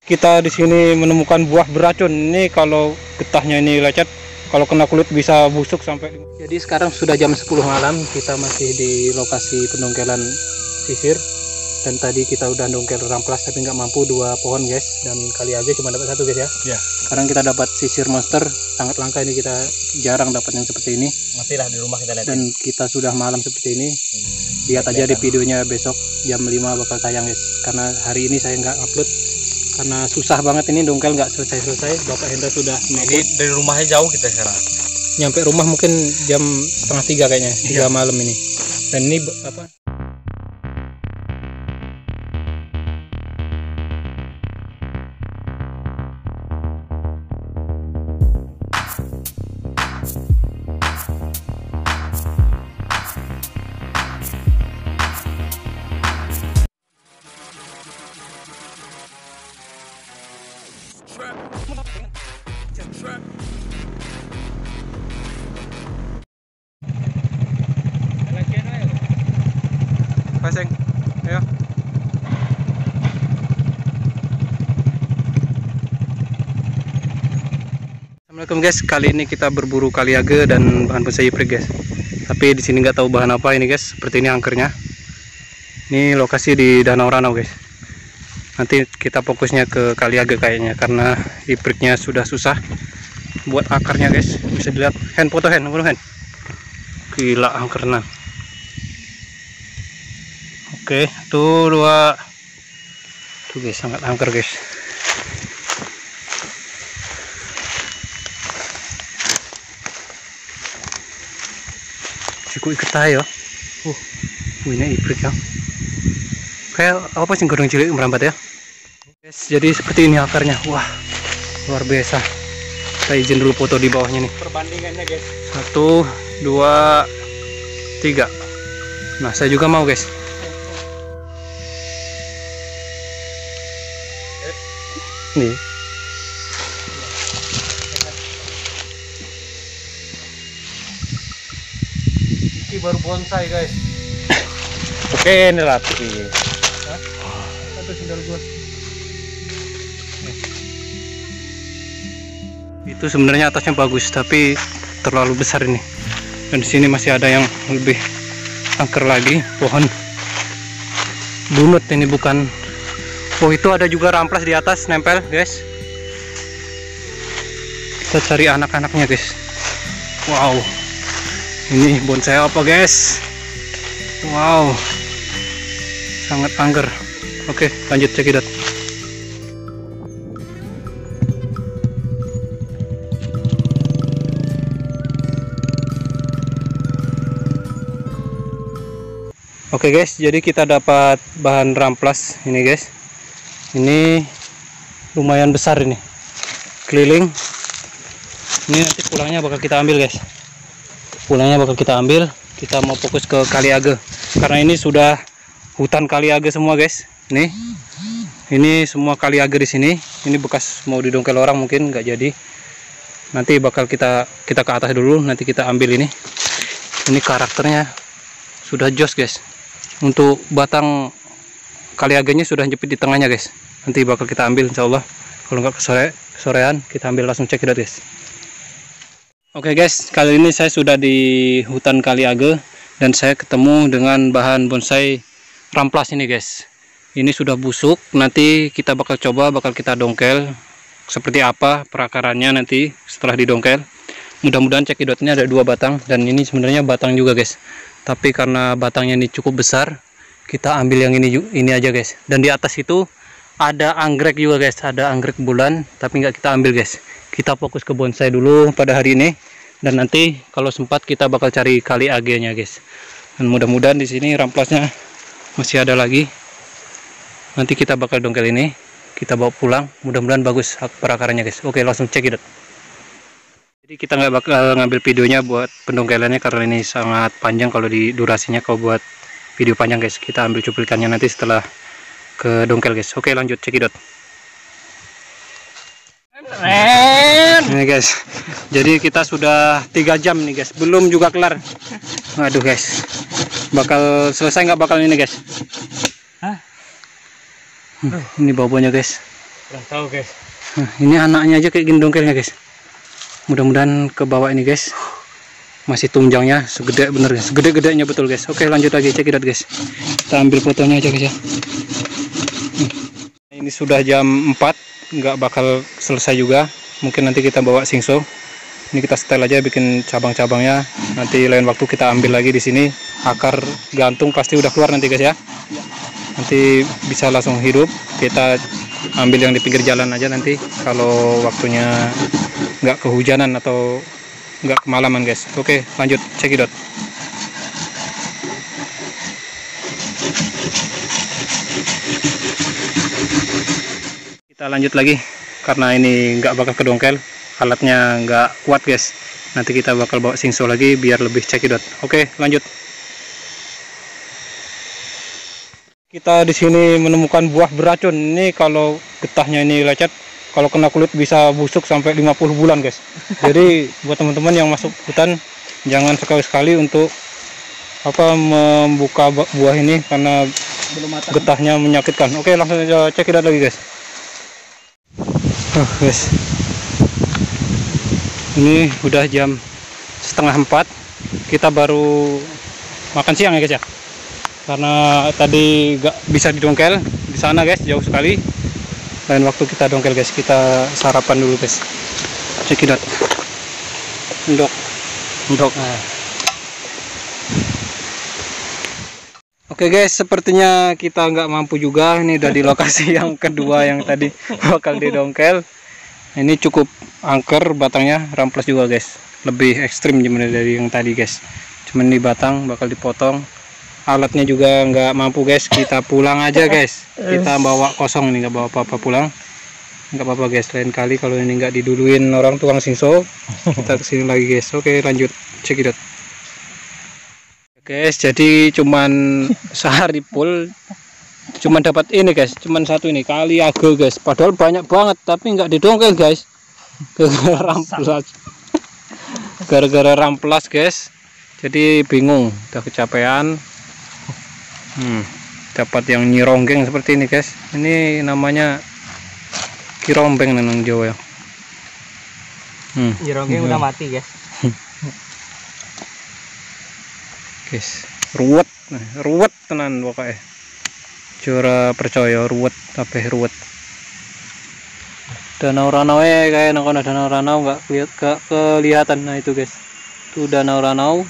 kita di sini menemukan buah beracun. Ini kalau getahnya ini lecet, kalau kena kulit bisa busuk sampai. Jadi sekarang sudah jam 10 malam, kita masih di lokasi pendongkelan sisir. Dan tadi kita udah dongkel ramplas tapi nggak mampu, 2 pohon guys, dan kali aja cuma dapat 1 guys ya. Sekarang kita dapat sisir monster, sangat langka ini, kita jarang dapat yang seperti ini. Matilah di rumah kita lihat. Dan kita sudah malam seperti ini. Lihat aja di videonya besok jam 5 bakal tayang guys. Karena hari ini saya nggak upload karena susah banget ini dongkel, nggak selesai. Bapak Hendra sudah ini dari rumahnya jauh kita sekarang. Nyampe rumah mungkin jam 2:30 kayaknya, 3 malam ini. Dan ini apa? Pasang, ayo. Assalamualaikum guys, kali ini kita berburu kaliage dan bahan bonsai iprik guys. Tapi di sini nggak tahu bahan apa ini guys. Seperti ini angkernya. Ini lokasi di Danau Ranau guys. Nanti kita fokusnya ke kaliage kayaknya karena ipriknya sudah susah buat akarnya guys. Bisa dilihat, foto hand. Gila angkernya. Oke, tuh 2. Tuh guys, sangat angker guys. Cukup ikut ayo. Ini iprik ya. Kayak apa sih gorong cilik merambat ya. Guys, jadi seperti ini akarnya. Wah, luar biasa. Kita izin dulu foto di bawahnya nih. Perbandingannya guys. 1, 2, 3. Nah, saya juga mau guys. Nih. Ini baru bonsai guys. Oke, ini rapi. Satu sendal gua. Itu sebenarnya atasnya bagus tapi terlalu besar ini. Dan di sini masih ada yang lebih angker lagi, pohon bunut ini bukan. Oh, itu ada juga ramplas di atas nempel guys. Kita cari anak-anaknya guys. Wow, ini bonsai apa guys? Wow, sangat angker. Oke, lanjut cekidot. Oke guys, jadi kita dapat bahan ramplas ini guys. Ini lumayan besar ini, keliling. Ini nanti pulangnya bakal kita ambil guys. Kita mau fokus ke kaliage karena ini sudah hutan kaliage semua guys. Nih, ini semua kaliage di sini. Ini bekas mau didongkel orang mungkin nggak jadi. Nanti bakal kita ke atas dulu. Nanti kita ambil ini. Ini karakternya sudah jos guys. Untuk batang kaliagenya sudah jepit di tengahnya guys. Nanti bakal kita ambil insya Allah. Kalau nggak sorean kita ambil langsung cekidot guys. Oke guys, kali ini saya sudah di hutan kaliage dan saya ketemu dengan bahan bonsai ramplas ini guys. Ini sudah busuk, nanti kita bakal kita dongkel seperti apa perakarannya nanti setelah didongkel. Mudah-mudahan cekidotnya ada 2 batang dan ini sebenarnya batang juga guys. Tapi karena batangnya ini cukup besar, kita ambil yang ini aja guys. Dan di atas itu ada anggrek juga guys, ada anggrek bulan tapi nggak kita ambil guys. Kita fokus ke bonsai dulu pada hari ini dan nanti kalau sempat kita bakal cari kaliage-nya guys. Dan mudah-mudahan di sini ramplasnya masih ada lagi. Nanti kita bakal dongkel ini, kita bawa pulang. Mudah-mudahan bagus perakarannya guys. Oke, langsung cekidot. Jadi kita nggak bakal ngambil videonya buat pendongkelannya karena ini sangat panjang kalau di durasinya. Kalau buat video panjang guys, kita ambil cuplikannya nanti setelah ke dongkel guys. Oke, lanjut cekidot. Ini guys, jadi kita sudah 3 jam nih guys, belum juga kelar. Waduh guys, bakal selesai nggak bakal ini guys? Ini bau-baunya guys. Kurang tahu guys. Nah, ini anaknya aja kayak gini dongkelnya guys. Mudah-mudahan ke bawah ini guys. Masih tunjangnya segede bener guys, segede-gedenya betul guys. Oke, lanjut lagi, cekidot guys. Kita ambil fotonya aja guys ya. Ini sudah jam 4, nggak bakal selesai juga. Mungkin nanti kita bawa singso. Ini kita setel aja, bikin cabang-cabangnya. Nanti lain waktu kita ambil lagi di sini. Akar gantung pasti udah keluar nanti guys ya. Nanti bisa langsung hidup. Kita ambil yang di pinggir jalan aja nanti. Kalau waktunya nggak kehujanan atau nggak kemalaman guys. Oke, lanjut cekidot. Kita lanjut lagi karena ini nggak bakal kedongkel, alatnya nggak kuat guys. Nanti kita bakal bawa singso lagi biar lebih cekidot. Oke, lanjut. Kita di sini menemukan buah beracun. Ini kalau getahnya ini lecet, kalau kena kulit bisa busuk sampai 50 bulan guys. Jadi buat teman-teman yang masuk hutan, jangan sekali-sekali untuk membuka buah ini karena getahnya menyakitkan. Oke, langsung aja cekidot lagi guys. Guys, ini udah jam setengah 4. Kita baru makan siang ya guys ya, karena tadi gak bisa didongkel di sana guys, jauh sekali. Lain waktu kita dongkel guys, kita sarapan dulu guys. Cekidot. Endok. Nah. Oke guys, sepertinya kita nggak mampu juga. Ini udah di lokasi yang kedua yang tadi bakal didongkel. Ini cukup angker batangnya, ramplas juga guys. Lebih ekstrim gimana dari yang tadi guys. Cuman ini batang bakal dipotong. Alatnya juga nggak mampu guys, kita pulang aja guys. Kita bawa kosong ini, nggak bawa apa-apa pulang. Nggak apa-apa guys, lain kali kalau ini nggak diduluin orang tukang singso, kita kesini lagi guys. Oke, lanjut cekidot guys. Jadi cuman sehari full cuman dapat ini guys, cuman satu ini kali age guys. Padahal banyak banget tapi nggak didongkel guys, gara-gara ramplas guys. Jadi bingung, udah kecapean. Dapat yang nyironggeng seperti ini guys. Ini namanya kirombeng nenang Jawa ya. Nyironggeng udah mati guys. Guys, ruwet tenan pokoknya. Jora percaya ruwet, tapi ruwet. Danau Ranau kayak nongkon danau Ranau nggak kelihatan. Nah itu guys, itu danau Ranau.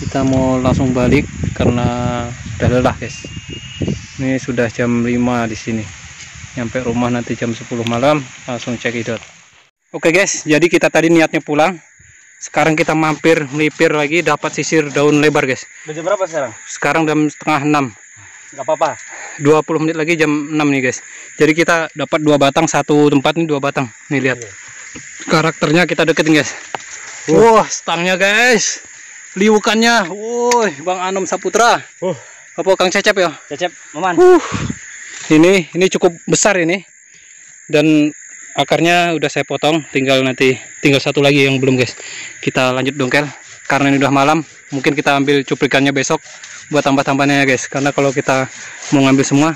Kita mau langsung balik karena udah lelah guys. Ini sudah jam 5 di sini. Nyampe rumah nanti jam 10 malam, langsung cekidot. Oke guys, jadi kita tadi niatnya pulang. Sekarang kita mampir melipir lagi, dapat sisir daun lebar guys. Jam berapa sekarang? Sekarang jam setengah 6. Nggak apa-apa. 20 menit lagi jam 6 nih guys. Jadi kita dapat 2 batang, satu tempat nih 2 batang. Nih lihat. Karakternya kita deketin guys. Wah, stangnya guys. Liukannya. Woi, Bang Anom Saputra. Apa Kang Cecep ya? Cecep, Maman. Ini cukup besar ini. Dan akarnya udah saya potong, tinggal satu lagi yang belum guys. Kita lanjut dongkel karena ini udah malam. Mungkin kita ambil cuplikannya besok buat tambah-tambahnya ya guys, karena kalau kita mau ngambil semua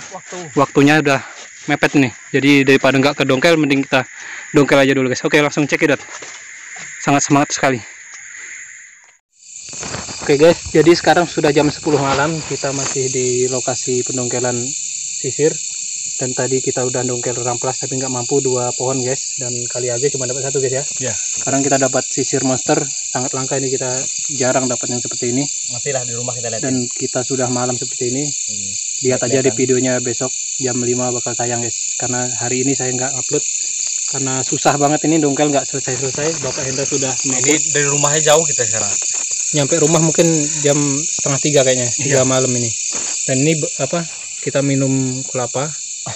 waktunya udah mepet nih. Jadi daripada nggak ke dongkel, mending kita dongkel aja dulu guys. Oke, langsung cekidot. Sangat semangat sekali. Oke guys, jadi sekarang sudah jam 10 malam. Kita masih di lokasi pendongkelan sisir. Dan tadi kita udah dongkel ramplas tapi nggak mampu 2 pohon guys, dan kali aja cuma dapat 1 guys ya. Sekarang kita dapat sisir monster, sangat langka ini, kita jarang dapat yang seperti ini. Matilah di rumah kita lihat. Dan kita sudah malam seperti ini. Lihat aja di videonya besok jam 5 bakal tayang guys. Karena hari ini saya nggak upload karena susah banget ini dongkel, nggak selesai-selesai. Bapak Hendra sudah ini dari rumahnya jauh kita sekarang. Nyampe rumah mungkin jam setengah 3 kayaknya, 3 malam ini. Dan ini kita minum kelapa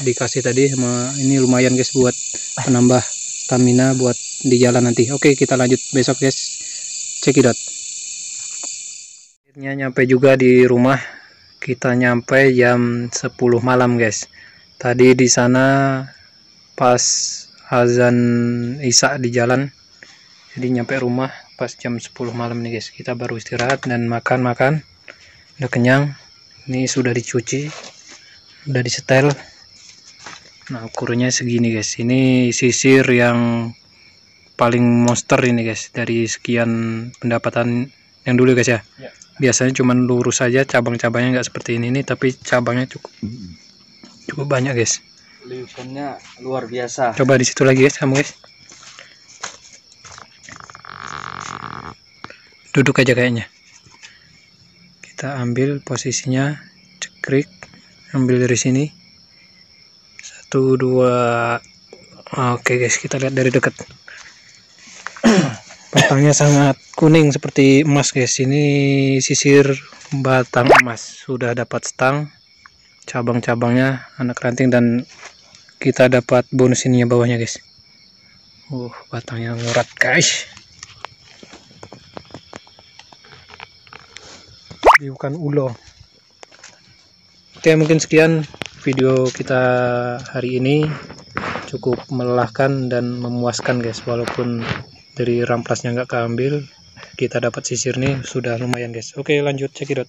dikasih tadi sama ini, lumayan guys buat penambah stamina buat di jalan nanti. Oke, kita lanjut besok guys, cekidot. Akhirnya nyampe juga di rumah. Kita nyampe jam 10 malam guys. Tadi di sana pas azan isya di jalan, jadi nyampe rumah pas jam 10 malam nih guys. Kita baru istirahat dan makan, udah kenyang. Ini sudah dicuci, udah disetel. Nah, ukurannya segini guys. Ini sisir yang paling monster ini guys dari sekian pendapatan yang dulu guys ya. Biasanya cuma lurus saja, cabang-cabangnya nggak seperti ini nih, tapi cabangnya cukup banyak guys. Liukannya luar biasa. Coba di situ lagi guys, kamu guys. Duduk aja kayaknya. Kita ambil posisinya, cekrik, ambil dari sini. 1, 2. Oke guys, kita lihat dari dekat. Batangnya sangat kuning seperti emas guys. Ini sisir batang emas. Sudah dapat stang, cabang-cabangnya, anak ranting, dan kita dapat bonus ininya bawahnya guys. Batangnya ngurat guys. Bukan ulo. Oke, mungkin sekian video kita hari ini. Cukup melelahkan dan memuaskan guys, walaupun dari ramplasnya nggak keambil, kita dapat sisir nih sudah lumayan guys. Oke, lanjut cekidot.